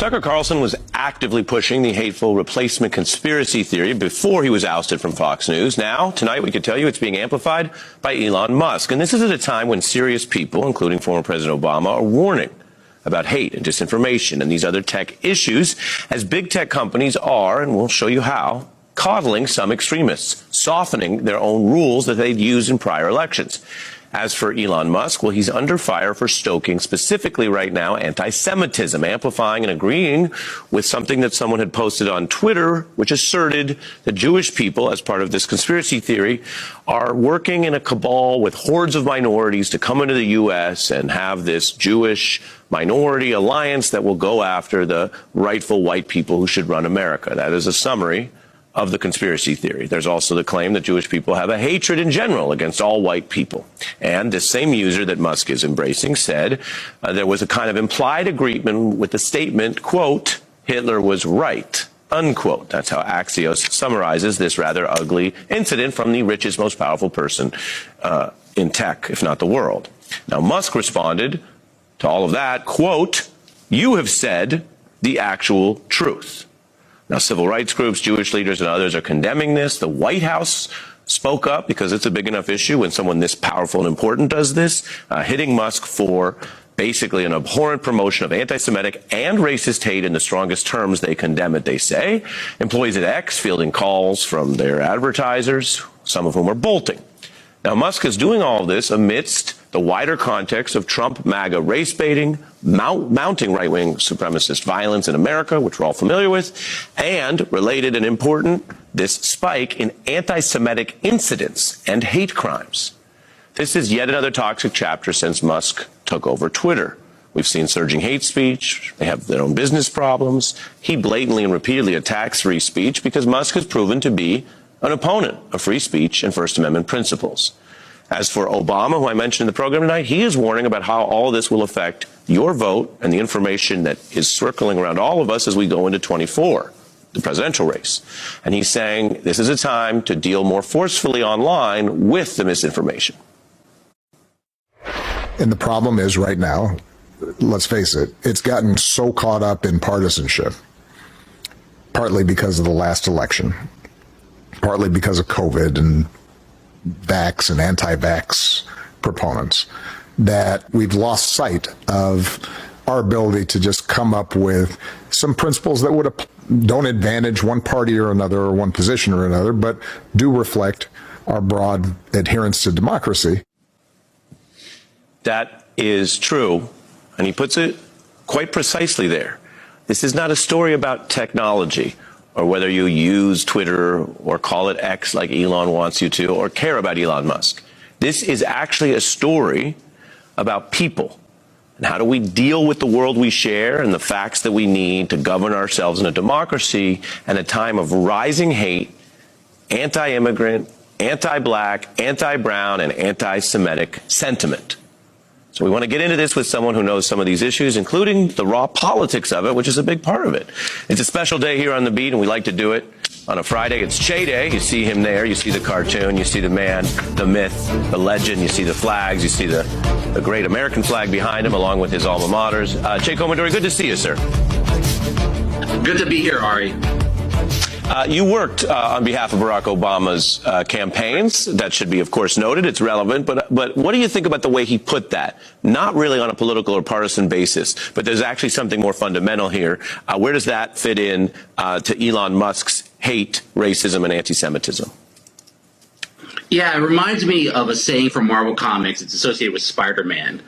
Tucker Carlson was actively pushing the hateful replacement conspiracy theory before he was ousted from Fox News. Now, tonight, we can tell you it's being amplified by Elon Musk. And this is at a time when serious people, including former President Obama, are warning about hate and disinformation and these other tech issues, as big tech companies are, and we'll show you how, coddling some extremists, softening their own rules that they've used in prior elections. As for Elon Musk, well, he's under fire for stoking, specifically right now, anti-Semitism, amplifying and agreeing with something that someone had posted on Twitter, which asserted that Jewish people, as part of this conspiracy theory, are working in a cabal with hordes of minorities to come into the U.S. and have this Jewish minority alliance that will go after the rightful white people who should run America. That is a summary of the conspiracy theory. There's also the claim that Jewish people have a hatred in general against all white people. And this same user that Musk is embracing said there was a kind of implied agreement with the statement, quote, Hitler was right, unquote. That's how Axios summarizes this rather ugly incident from the richest, most powerful person in tech, if not the world. Now, Musk responded to all of that, quote, you have said the actual truth. Now, civil rights groups, Jewish leaders, and others are condemning this. The White House spoke up because it's a big enough issue when someone this powerful and important does this, hitting Musk for basically an abhorrent promotion of anti-Semitic and racist hate in the strongest terms. They condemn it, they say. Employees at X fielding calls from their advertisers, some of whom are bolting. Now, Musk is doing all of this amidst the wider context of Trump MAGA race baiting, mounting right-wing supremacist violence in America, which we're all familiar with, and related and important, this spike in anti-Semitic incidents and hate crimes. This is yet another toxic chapter since Musk took over Twitter. We've seen surging hate speech. They have their own business problems. He blatantly and repeatedly attacks free speech because Musk has proven to be an opponent of free speech and First Amendment principles. As for Obama, who I mentioned in the program tonight, he is warning about how all of this will affect your vote and the information that is circling around all of us as we go into 24, the presidential race. And he's saying this is a time to deal more forcefully online with the misinformation. And the problem is right now, let's face it, it's gotten so caught up in partisanship, partly because of the last election, partly because of COVID and vax and anti-vax proponents, that we've lost sight of our ability to just come up with some principles that don't advantage one party or another or one position or another, but do reflect our broad adherence to democracy. That is true, and he puts it quite precisely there. This is not a story about technology, or whether you use Twitter or call it X like Elon wants you to, or care about Elon Musk. This is actually a story about people. And how do we deal with the world we share and the facts that we need to govern ourselves in a democracy and a time of rising hate, anti-immigrant, anti-black, anti-brown, and anti-Semitic sentiment. So we want to get into this with someone who knows some of these issues, including the raw politics of it, which is a big part of it. It's a special day here on The Beat, and we like to do it on a Friday. It's Che Day. You see him there. You see the cartoon. You see the man, the myth, the legend. You see the flags. You see the great American flag behind him, along with his alma maters. Che Commodore, good to see you, sir. Good to be here, Ari. You worked on behalf of Barack Obama's campaigns. That should be, of course, noted. It's relevant. But what do you think about the way he put that? Not really on a political or partisan basis, but there's actually something more fundamental here. Where does that fit in to Elon Musk's hate, racism, and anti-Semitism? Yeah, it reminds me of a saying from Marvel Comics. It's associated with Spider-Man.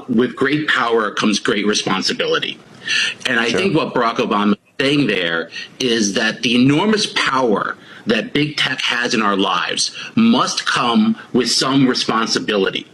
With great power comes great responsibility. And I think what Barack Obama is saying there is that the enormous power that big tech has in our lives must come with some responsibility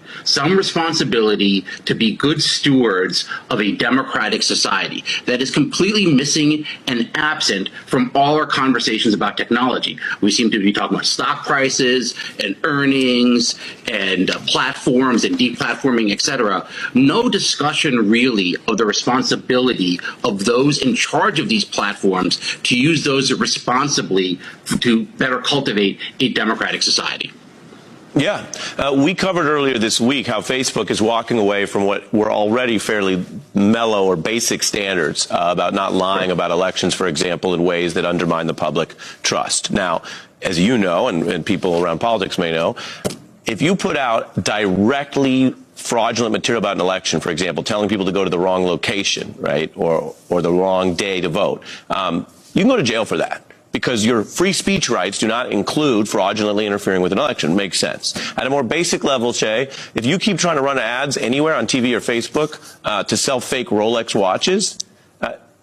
to be good stewards of a democratic society that is completely missing and absent from all our conversations about technology. We seem to be talking about stock prices and earnings and platforms and deplatforming, etc. No discussion really of the responsibility of those in charge of these platforms to use those responsibly to better cultivate a democratic society. Yeah. We covered earlier this week how Facebook is walking away from what were already fairly mellow or basic standards about not lying about elections, for example, in ways that undermine the public trust. Now, as you know, and people around politics may know, if you put out directly fraudulent material about an election, for example, telling people to go to the wrong location, right, or the wrong day to vote, you can go to jail for that, because your free speech rights do not include fraudulently interfering with an election. Makes sense. At a more basic level, Che, if you keep trying to run ads anywhere on TV or Facebook to sell fake Rolex watches,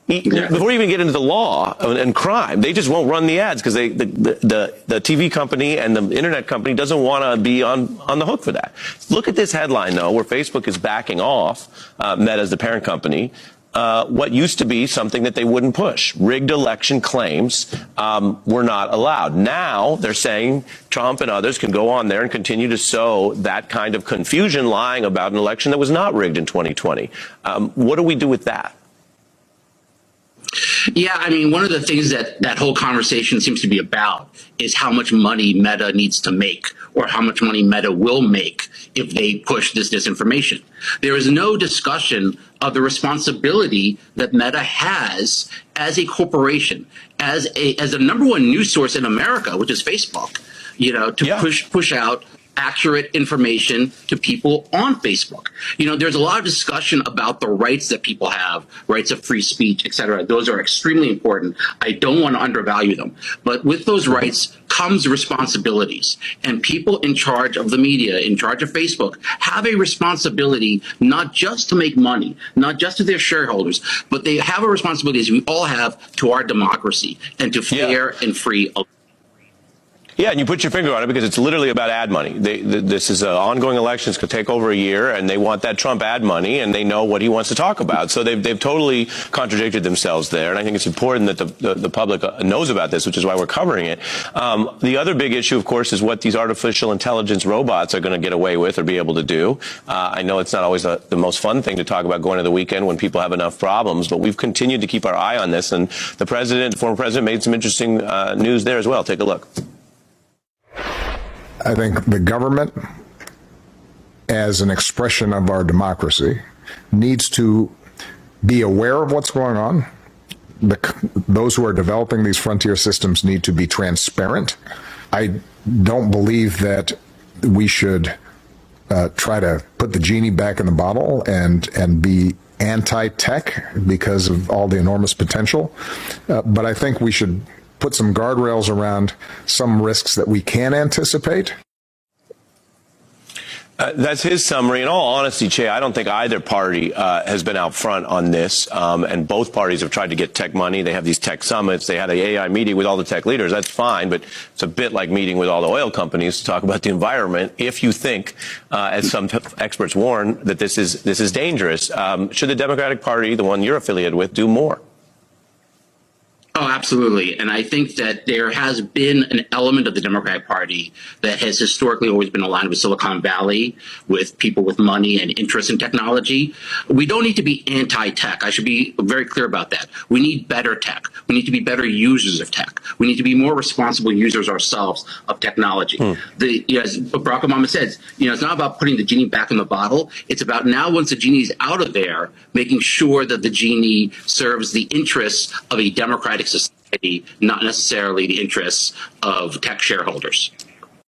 before you even get into the law and crime, they just won't run the ads because the TV company and the internet company doesn't want to be on the hook for that. Look at this headline, though, where Facebook is backing off Meta's the parent company. What used to be something that they wouldn't push. Rigged election claims were not allowed. Now they're saying Trump and others can go on there and continue to sow that kind of confusion, lying about an election that was not rigged in 2020. What do we do with that? Yeah, I mean, one of the things that whole conversation seems to be about is how much money Meta needs to make, or how much money Meta will make if they push this disinformation. There is no discussion of the responsibility that Meta has as a corporation, as a number one news source in America, which is Facebook, to push out accurate information to people on Facebook. There's a lot of discussion about the rights that people have, rights of free speech, et cetera. Those are extremely important. I don't want to undervalue them. But with those rights comes responsibilities. And people in charge of the media, in charge of Facebook, have a responsibility not just to make money, not just to their shareholders, but they have a responsibility, as we all have, to our democracy and to fair and free. Yeah, and you put your finger on it because it's literally about ad money. This is an ongoing election. It's going to take over a year, and they want that Trump ad money, and they know what he wants to talk about. So they've totally contradicted themselves there, and I think it's important that the public knows about this, which is why we're covering it. The other big issue, of course, is what these artificial intelligence robots are going to get away with or be able to do. I know it's not always the most fun thing to talk about going to the weekend when people have enough problems, but we've continued to keep our eye on this, and the former president, made some interesting news there as well. Take a look. I think the government, as an expression of our democracy, needs to be aware of what's going on. Those who are developing these frontier systems need to be transparent. I don't believe that we should try to put the genie back in the bottle and be anti-tech because of all the enormous potential. But I think we should put some guardrails around some risks that we can anticipate. That's his summary. In all honesty, Che, I don't think either party has been out front on this, and both parties have tried to get tech money. They have these tech summits. They had an AI meeting with all the tech leaders. That's fine, but it's a bit like meeting with all the oil companies to talk about the environment. If you think, as some experts warn, that this is dangerous, should the Democratic Party, the one you're affiliated with, do more? Oh, absolutely. And I think that there has been an element of the Democratic Party that has historically always been aligned with Silicon Valley, with people with money and interest in technology. We don't need to be anti-tech. I should be very clear about that. We need better tech. We need to be better users of tech. We need to be more responsible users ourselves of technology. As Barack Obama says, it's not about putting the genie back in the bottle. It's about now, once the genie is out of there, making sure that the genie serves the interests of a democratic society, not necessarily the interests of tech shareholders.